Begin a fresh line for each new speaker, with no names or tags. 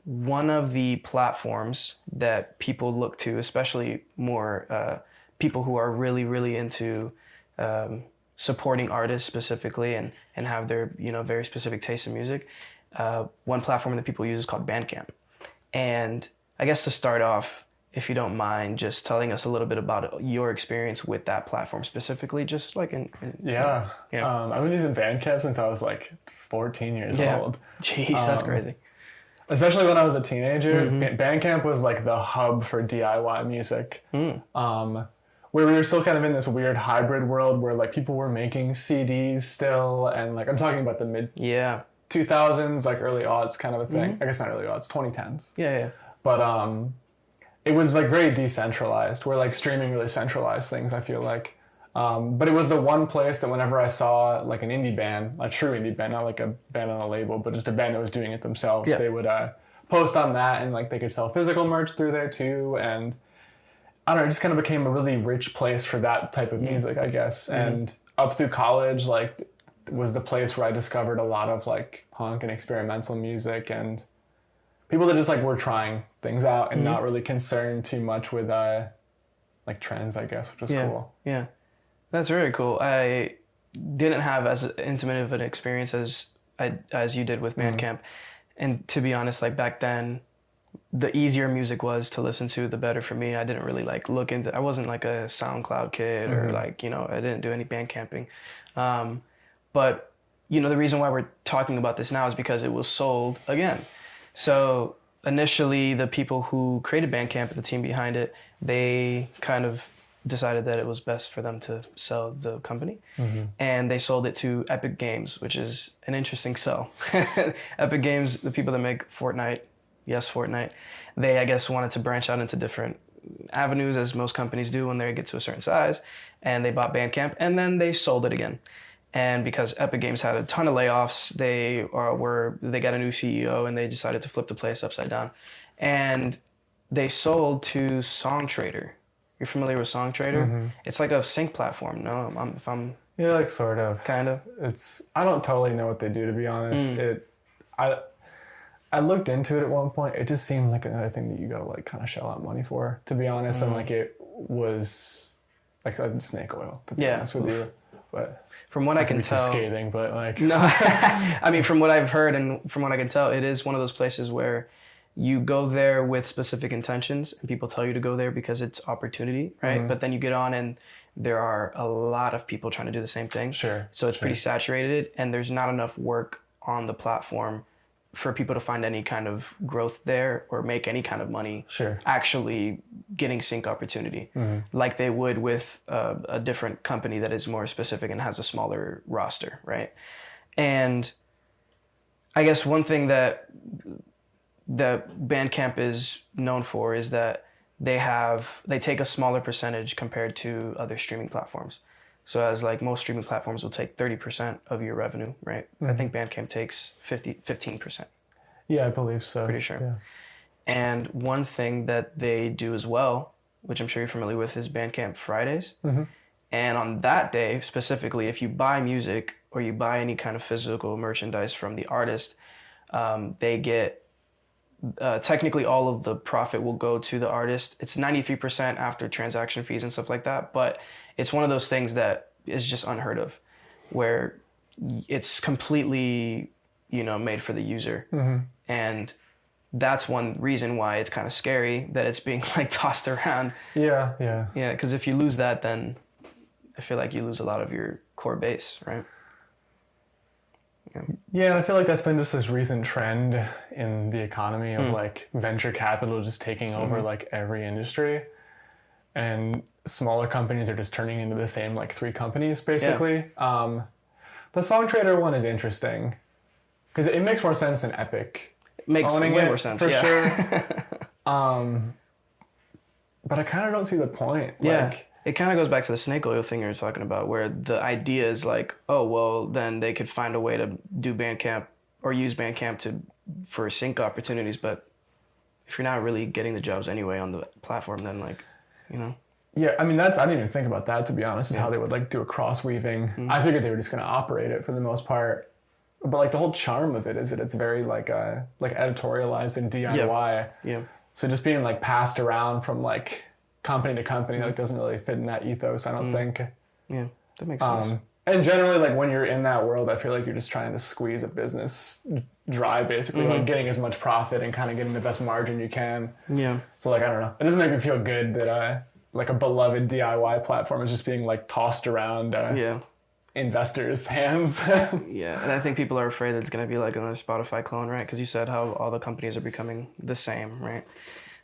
one of the platforms that people look to, especially more people who are really, really into supporting artists specifically and have their, very specific taste in music. One platform that people use is called BandCamp. And I guess to start off, if you don't mind just telling us a little bit about your experience with that platform specifically, just like
I've been using BandCamp since I was like 14 years old.
Jeez, that's crazy.
Especially when I was a teenager. BandCamp was like the hub for DIY music. Where we were still kind of in this weird hybrid world where like people were making CDs still, and like I'm talking about the mid 2000s, like early aughts kind of a thing. I guess not early aughts, 2010s.
Yeah.
But it was like very decentralized, where like streaming really centralized things, I feel like. But it was the one place that whenever I saw like an indie band, a true indie band, not like a band on a label, but just a band that was doing it themselves, they would post on that, and like they could sell physical merch through there too. And I don't know, it just kind of became a really rich place for that type of music, I guess. And up through college, like was the place where I discovered a lot of like punk and experimental music and people that just like were trying things out and not really concerned too much with like trends, I guess, which was cool.
Yeah, that's very cool. I didn't have as intimate of an experience as you did with BandCamp. And to be honest, like back then, the easier music was to listen to, the better for me. I didn't really like look into, I wasn't like a SoundCloud kid or like, I didn't do any band camping. But, the reason why we're talking about this now is because it was sold again. So initially the people who created BandCamp, the team behind it, they kind of decided that it was best for them to sell the company. And they sold it to Epic Games, which is an interesting sell. Epic Games, the people that make Fortnite, they, I guess, wanted to branch out into different avenues, as most companies do when they get to a certain size. And they bought BandCamp, and then they sold it again. And because Epic Games had a ton of layoffs, they got a new CEO, and they decided to flip the place upside down. And they sold to SongTrader. You're familiar with SongTrader? It's like a sync platform. No, if I'm
yeah, like sort of,
kind of.
I don't totally know what they do, to be honest. I looked into it at one point. It just seemed like another thing that you gotta like kind of shell out money for, to be honest. And like it was like snake oil, to be honest with you. But
from what I can tell,
scathing, but like
no, I mean, from what I've heard and from what I can tell, it is one of those places where you go there with specific intentions, and people tell you to go there because it's opportunity, right? But then you get on, and there are a lot of people trying to do the same thing.
Sure.
So it's pretty saturated, and there's not enough work on the platform for people to find any kind of growth there or make any kind of money.
Sure.
Actually getting sync opportunity, like they would with a different company that is more specific and has a smaller roster, right? And I guess one thing that BandCamp is known for is that they take a smaller percentage compared to other streaming platforms. So as like most streaming platforms will take 30% of your revenue, right? I think BandCamp takes 15%.
Yeah, I believe so.
Pretty sure.
Yeah.
And one thing that they do as well, which I'm sure you're familiar with, is BandCamp Fridays. And on that day, specifically, if you buy music or you buy any kind of physical merchandise from the artist, they get technically all of the profit will go to the artist. It's 93% after transaction fees and stuff like that, but it's one of those things that is just unheard of, where it's completely, made for the user. And that's one reason why it's kind of scary that it's being like tossed around.
Yeah,
because if you lose that, then I feel like you lose a lot of your core base, right?
Yeah, and I feel like that's been just this recent trend in the economy of like venture capital just taking over like every industry, and smaller companies are just turning into the same like three companies basically. The SongTrader one is interesting because it makes more sense than Epic.
It makes way more sense
for sure. But I kind of don't see the point. Like,
it kind of goes back to the snake oil thing you were talking about, where the idea is like, oh, well, then they could find a way to do BandCamp or use BandCamp for sync opportunities. But if you're not really getting the jobs anyway on the platform, then like,
Yeah, I mean, I didn't even think about that, to be honest, is how they would like do a cross weaving. I figured they were just going to operate it for the most part but like the whole charm of it is that it's very like editorialized and DIY.
Yeah.
So just being like passed around from like company to company like doesn't really fit in that ethos, I don't think.
Yeah, that makes sense.
And generally, like when you're in that world, I feel like you're just trying to squeeze a business dry, basically, like getting as much profit and kind of getting the best margin you can.
Yeah.
So like I don't know, it doesn't make me feel good that like a beloved DIY platform is just being like tossed around investors' hands.
Yeah, and I think people are afraid that it's going to be like another Spotify clone, right? Because you said how all the companies are becoming the same, right?